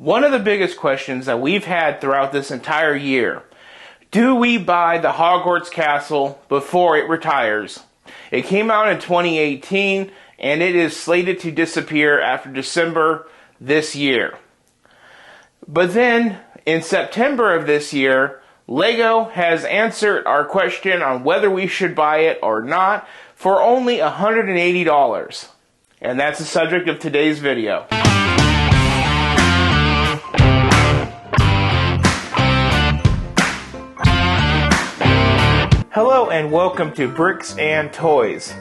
One of the biggest questions that we've had throughout this entire year: do we buy the Hogwarts castle before it retires? It came out in 2018 and it is slated to disappear after December this year. But then in September of this year, LEGO has answered our question on whether we should buy it or not for only $180. And that's the subject of today's video. Hello and welcome to Bricks and Toys.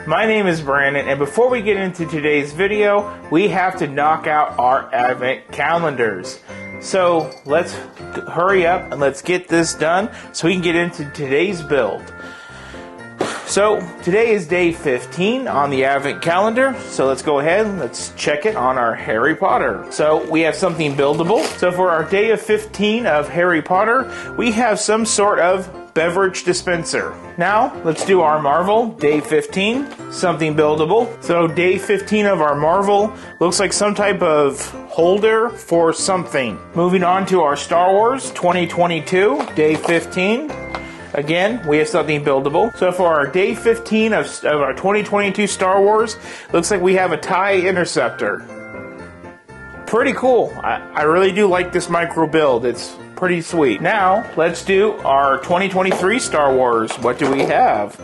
My name is Brandon, and before we get into today's video, we have to knock out our advent calendars. So let's hurry up and let's get this done so we can get into today's build. So today is day 15 on the advent calendar, so let's go ahead and let's check it on our Harry Potter. So we have something buildable. So for our day of 15 of Harry Potter, we have some sort of beverage dispenser. Now, let's do our Marvel, day 15, something buildable. So day 15 of our Marvel looks like some type of holder for something. Moving on to our Star Wars 2022, day 15. Again, we have something buildable. So for our day 15 of our 2022 Star Wars, looks like we have a TIE Interceptor. Pretty cool. I really do like this micro build. It's pretty sweet. Now, let's do our 2023 Star Wars. What do we have?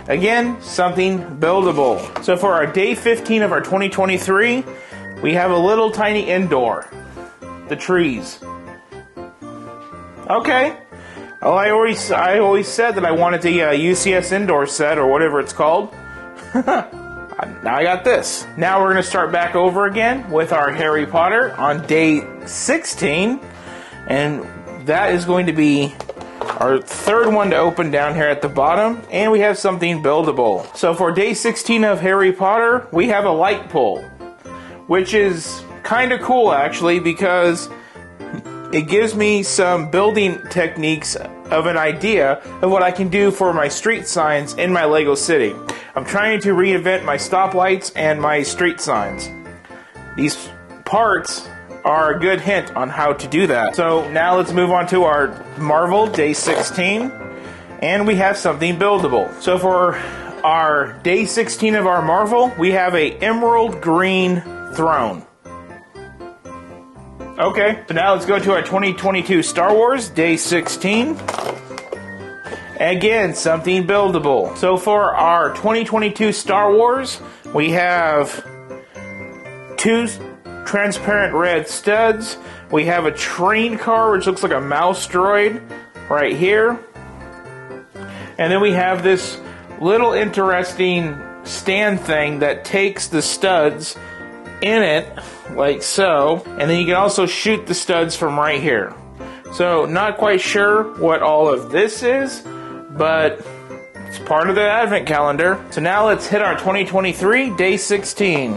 Again, something buildable. So for our day 15 of our 2023, we have a little tiny indoor. The trees. Okay. Oh, I always said that I wanted the UCS indoor set, or whatever it's called. Now I got this. Now we're going to start back over again with our Harry Potter on day 16. And that is going to be our third one to open down here at the bottom. And we have something buildable. So for day 16 of Harry Potter, we have a light pole. Which is kind of cool actually, because it gives me some building techniques of an idea of what I can do for my street signs in my Lego city. I'm trying to reinvent my stoplights and my street signs. These parts are a good hint on how to do that. So now let's move on to our Marvel day 16, and we have something buildable. So for our day 16 of our Marvel, we have a emerald green throne. Okay, so now let's go to our 2022 Star Wars, day 16. Again, something buildable. So for our 2022 Star Wars, we have two transparent red studs. We have a train car, which looks like a mouse droid, right here. And then we have this little interesting stand thing that takes the studs in it, like so, and then you can also shoot the studs from right here. So not quite sure what all of this is, but it's part of the advent calendar. So now let's hit our 2023 day 16,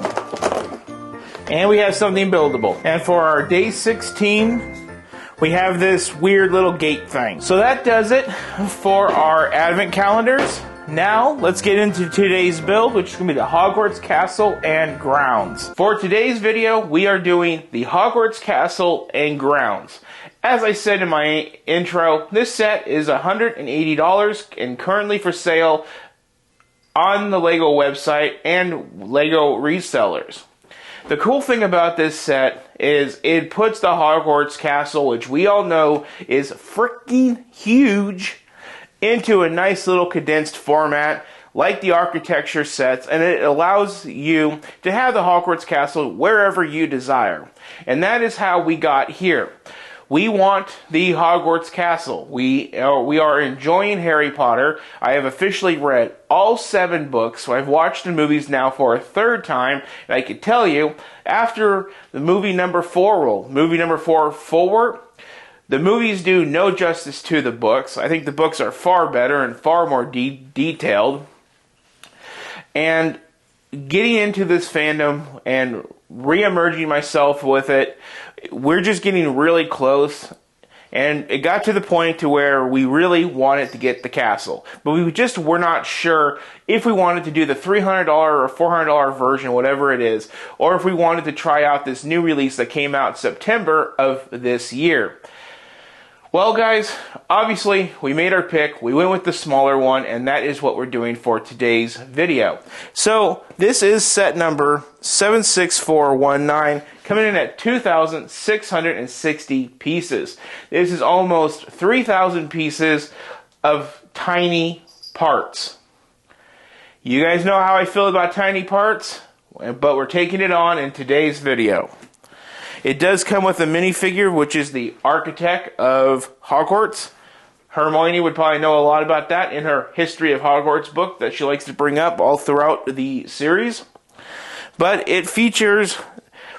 and we have something buildable. And for our day 16, we have this weird little gate thing. So that does it for our advent calendars. Now, let's get into today's build, which is going to be the Hogwarts Castle and Grounds. For today's video, we are doing the Hogwarts Castle and Grounds. As I said in my intro, this set is $180 and currently for sale on the LEGO website and LEGO resellers. The cool thing about this set is it puts the Hogwarts Castle, which we all know is freaking huge, into a nice little condensed format like the architecture sets, and it allows you to have the Hogwarts Castle wherever you desire. And that is how we got here. We want the Hogwarts Castle. We are enjoying Harry Potter. I have officially read all 7 books, so I've watched the movies now for a third time, and I can tell you, after the movie number 4 forward, the movies do no justice to the books. I think the books are far better and far more detailed. And getting into this fandom and re-emerging myself with it, we're just getting really close. And it got to the point to where we really wanted to get the castle. But we just were not sure if we wanted to do the $300 or $400 version, whatever it is, or if we wanted to try out this new release that came out September of this year. Well, guys, obviously, we made our pick. We went with the smaller one, and that is what we're doing for today's video. So, this is set number 76419, coming in at 2,660 pieces. This is almost 3,000 pieces of tiny parts. You guys know how I feel about tiny parts, but we're taking it on in today's video. It does come with a minifigure, which is the architect of Hogwarts. Hermione would probably know a lot about that in her History of Hogwarts book that she likes to bring up all throughout the series. But it features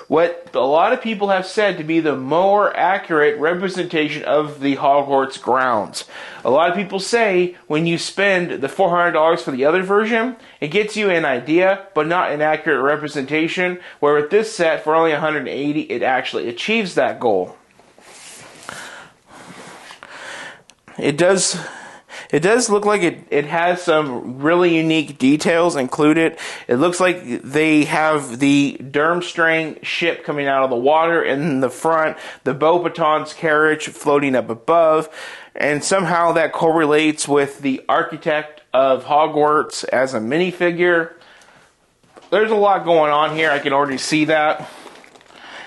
what a lot of people have said to be the more accurate representation of the Hogwarts grounds. A lot of people say when you spend the $400 for the other version, it gets you an idea, but not an accurate representation, where with this set, for only $180, it actually achieves that goal. It does look like it has some really unique details included. It looks like they have the Durmstrang ship coming out of the water in the front, the Beauxbatons carriage floating up above, and somehow that correlates with the architect of Hogwarts as a minifigure. There's a lot going on here. I can already see that.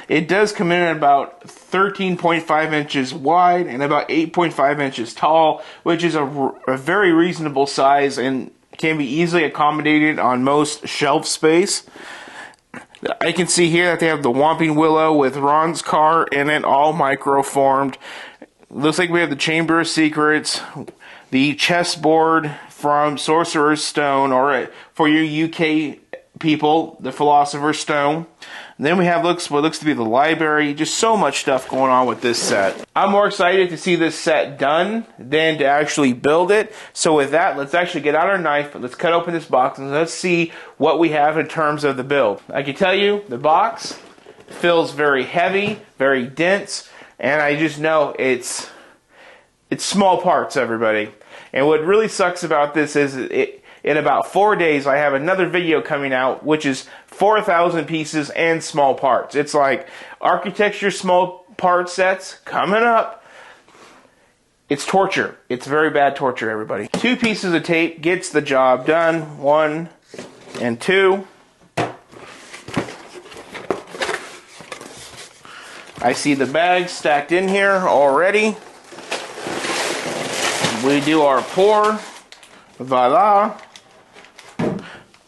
It does come in at about 13.5 inches wide and about 8.5 inches tall, which is a very reasonable size and can be easily accommodated on most shelf space. I can see here that they have the Whomping Willow with Ron's car in it, all microformed. Looks like we have the Chamber of Secrets, the chessboard from Sorcerer's Stone, or for you UK people, the Philosopher's Stone. And then we have what looks to be the library. Just so much stuff going on with this set. I'm more excited to see this set done than to actually build it. So with that, let's actually get out our knife. Let's cut open this box and let's see what we have in terms of the build. I can tell you, the box feels very heavy, very dense, and I just know it's small parts, everybody. And what really sucks about this is in about 4 days, I have another video coming out, which is 4,000 pieces and small parts. It's like architecture small part sets coming up. It's torture. It's very bad torture, everybody. 2 pieces of tape gets the job done. 1 and 2. I see the bags stacked in here already. We do our pour. Voila.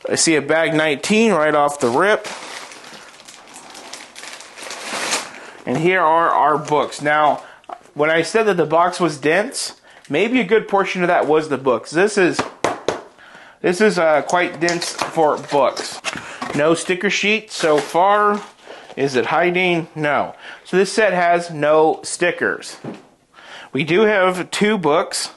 I see a bag 19 right off the rip. And here are our books. Now, when I said that the box was dense, maybe a good portion of that was the books. This is quite dense for books. No sticker sheet so far. Is it hiding? No. So this set has no stickers. We do have 2 books.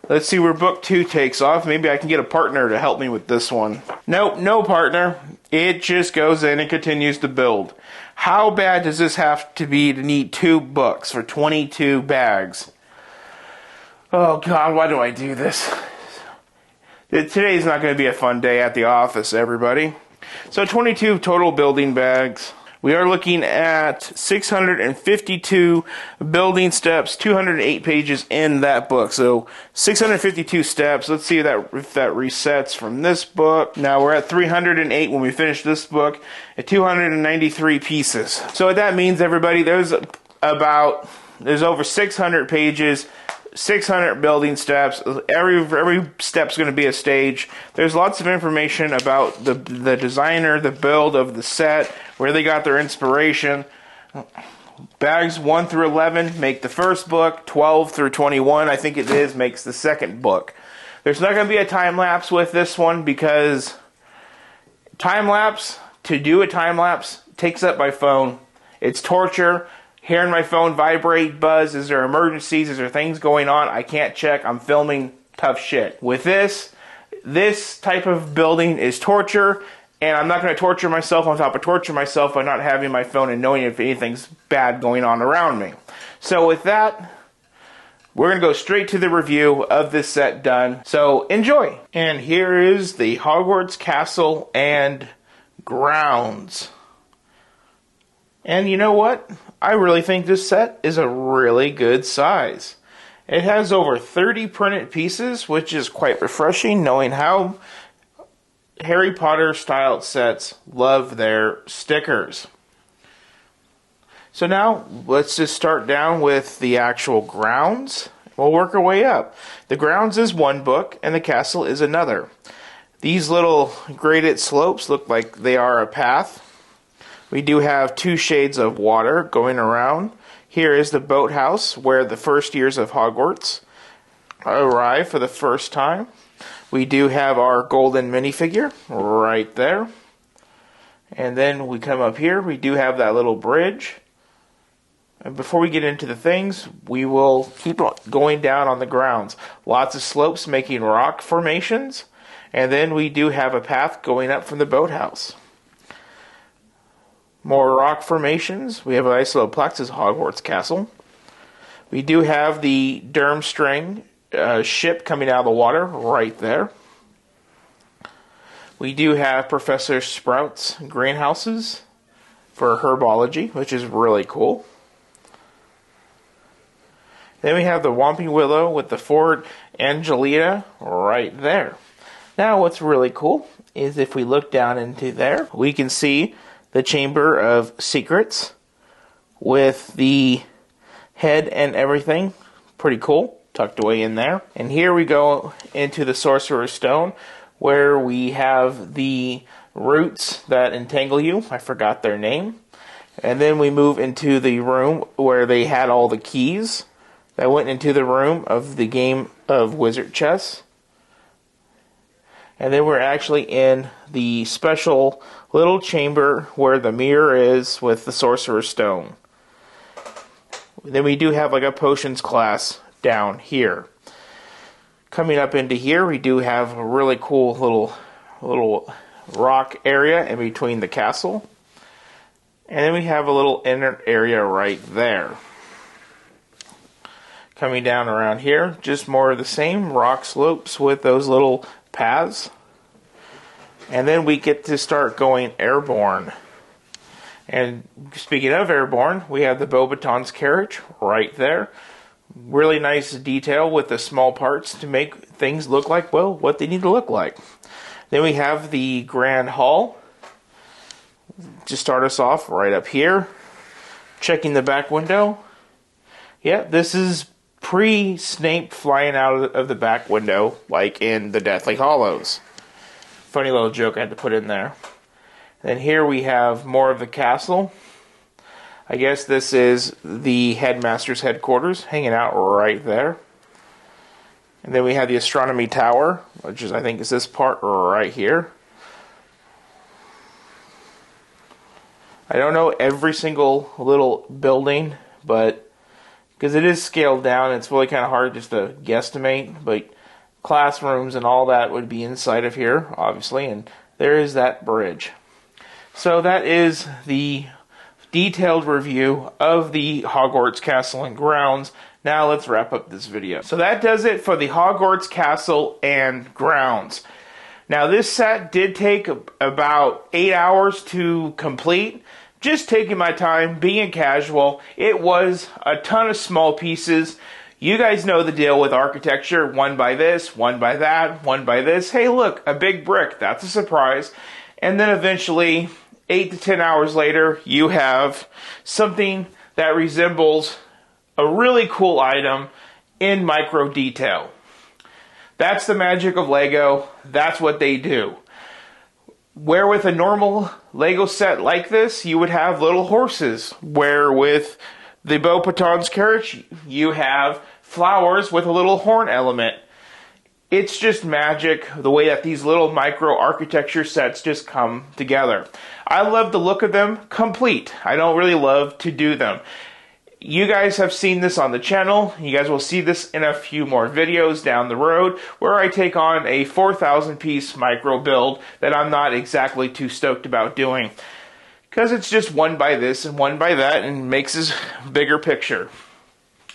Let's see where book 2 takes off. Maybe I can get a partner to help me with this one. Nope, no partner. It just goes in and continues to build. How bad does this have to be to need 2 books for 22 bags? Oh God, why do I do this? Today's not going to be a fun day at the office, everybody. So 22 total building bags. We are looking at 652 building steps, 208 pages in that book. So 652 steps. Let's see if that resets from this book. Now we're at 308 when we finish this book at 293 pieces. So what that means, everybody, there's over 600 pages, 600 building steps. Every step's going to be a stage. There's lots of information about the designer, the build of the set, where they got their inspiration. Bags 1 through 11 make the first book. 12 through 21, I think it is, makes the second book. There's not going to be a time lapse with this one because to do a time lapse takes up my phone. It's torture. Hearing my phone vibrate, buzz, is there emergencies, is there things going on? I can't check, I'm filming tough shit. With this type of building is torture, and I'm not going to torture myself on top of torture myself by not having my phone and knowing if anything's bad going on around me. So with that, we're going to go straight to the review of this set done. So enjoy. And here is the Hogwarts Castle and Grounds. And you know what? I really think this set is a really good size. It has over 30 printed pieces, which is quite refreshing, knowing how Harry Potter styled sets love their stickers. So now let's just start down with the actual grounds. We'll work our way up. The grounds is one book and the castle is another. These little graded slopes look like they are a path. We do have 2 shades of water going around. Here is the boathouse where the first years of Hogwarts arrive for the first time. We do have our golden minifigure right there. And then we come up here, we do have that little bridge. And before we get into the things, we will keep going down on the grounds. Lots of slopes making rock formations. And then we do have a path going up from the boathouse. More rock formations. We have a nice little plaque that says Hogwarts Castle. We do have the Durmstrang ship coming out of the water right there. We do have Professor Sprout's greenhouses for herbology, which is really cool. Then we have the Whomping Willow with the Fort Angelina right there. Now what's really cool is if we look down into there, we can see the Chamber of Secrets with the head and everything. Pretty cool, tucked away in there. And here we go into the Sorcerer's Stone where we have the roots that entangle you. I forgot their name. And then we move into the room where they had all the keys that went into the room of the game of Wizard Chess. And then we're actually in the special little chamber where the mirror is with the Sorcerer's Stone. Then we do have like a potions class down here. Coming up into here, we do have a really cool little rock area in between the castle. And then we have a little inner area right there. Coming down around here, just more of the same rock slopes with those little paths. And then we get to start going airborne. And speaking of airborne, we have the Beauxbaton's carriage right there. Really nice detail with the small parts to make things look like, well, what they need to look like. Then we have the Grand Hall. To start us off right up here. Checking the back window. Yeah, this is pre-Snape flying out of the back window, like in the Deathly Hallows. Funny little joke I had to put in there. Then here we have more of the castle. I guess this is the headmaster's headquarters, hanging out right there. And then we have the astronomy tower, which is, I think, is this part right here. I don't know every single little building, but because it is scaled down, it's really kind of hard just to guesstimate, but classrooms and all that would be inside of here, obviously, and there is that bridge. So that is the detailed review of the Hogwarts Castle and Grounds. Now let's wrap up this video. So that does it for the Hogwarts Castle and Grounds. Now this set did take about 8 hours to complete. Just taking my time, being casual. It was a ton of small pieces. You guys know the deal with architecture. One by this, one by that, one by this. Hey look, a big brick. That's a surprise. And then eventually, 8 to 10 hours later, you have something that resembles a really cool item in micro detail. That's the magic of Lego. That's what they do. Where with a normal Lego set like this, you would have little horses. Where with the Beauxbaton's carriage, you have flowers with a little horn element. It's just magic the way that these little micro architecture sets just come together. I love the look of them complete. I don't really love to do them. You guys have seen this on the channel. You guys will see this in a few more videos down the road where I take on a 4,000 piece micro build that I'm not exactly too stoked about doing. Because it's just one by this and one by that and makes this bigger picture.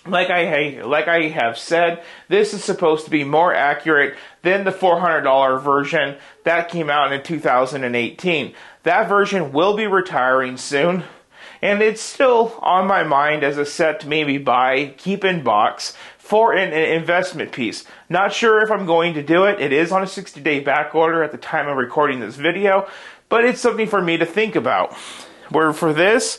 Like I have said, this is supposed to be more accurate than the $400 version that came out in 2018. That version will be retiring soon, and it's still on my mind as a set to maybe buy, keep in box for an investment piece. Not sure if I'm going to do it. It is on a 60-day back order at the time of recording this video, but it's something for me to think about. Where for this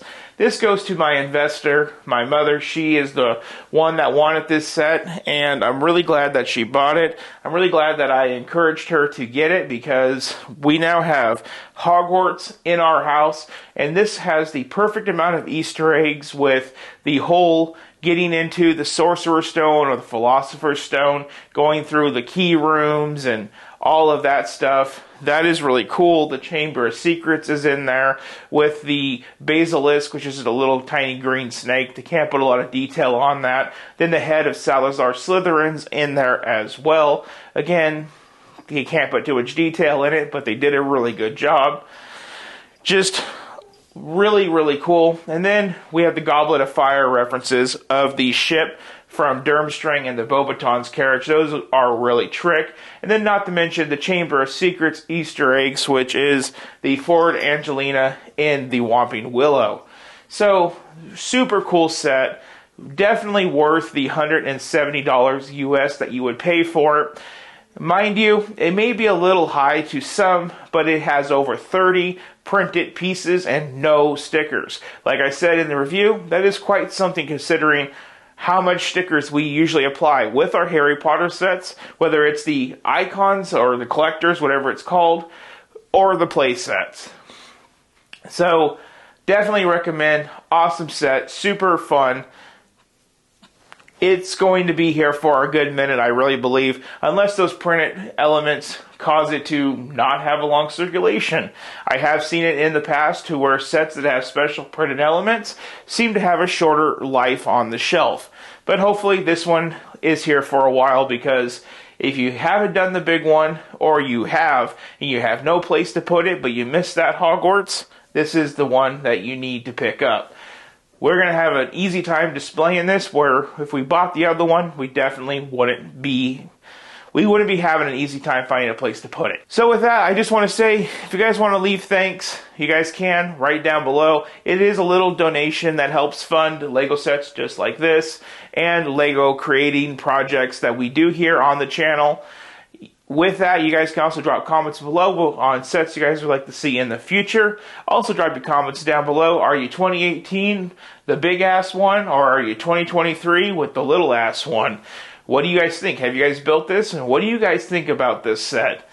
goes to my investor, my mother. She is the one that wanted this set, and I'm really glad that she bought it. I'm really glad that I encouraged her to get it, because we now have Hogwarts in our house, and this has the perfect amount of Easter eggs with the whole getting into the Sorcerer's Stone or the Philosopher's Stone, going through the key rooms and all of that stuff. That is really cool. The Chamber of Secrets is in there with the Basilisk, which is a little tiny green snake. They can't put a lot of detail on that. Then the head of Salazar Slytherin's in there as well. Again, you can't put too much detail in it, but they did a really good job. Just really, really cool. And then we have the Goblet of Fire references of the ship from Durmstrang and the Beauxbatons carriage. Those are really trick. And then not to mention the Chamber of Secrets Easter eggs, which is the Ford Angelina in the Whomping Willow. So, super cool set. Definitely worth the $170 US that you would pay for it. Mind you, it may be a little high to some, but it has over 30 printed pieces and no stickers. Like I said in the review, that is quite something considering how much stickers we usually apply with our Harry Potter sets, whether it's the icons or the collectors, whatever it's called, or the play sets. So, definitely recommend. Awesome set, super fun. It's going to be here for a good minute, I really believe, unless those printed elements cause it to not have a long circulation. I have seen it in the past to where sets that have special printed elements seem to have a shorter life on the shelf. But hopefully this one is here for a while, because if you haven't done the big one, or you have, and you have no place to put it, but you missed that Hogwarts, this is the one that you need to pick up. We're going to have an easy time displaying this, where if we bought the other one, we definitely wouldn't be having an easy time finding a place to put it. So with that, I just want to say, if you guys want to leave thanks, you guys can, right down below. It is a little donation that helps fund Lego sets just like this, and Lego creating projects that we do here on the channel. With that, you guys can also drop comments below on sets you guys would like to see in the future. Also drop your comments down below. Are you 2018, the big ass one, or are you 2023 with the little ass one? What do you guys think? Have you guys built this? And what do you guys think about this set?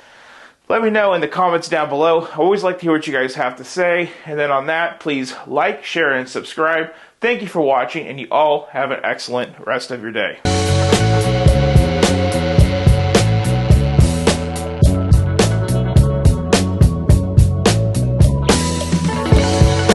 Let me know in the comments down below. I always like to hear what you guys have to say. And then on that, please like, share, and subscribe. Thank you for watching, and you all have an excellent rest of your day.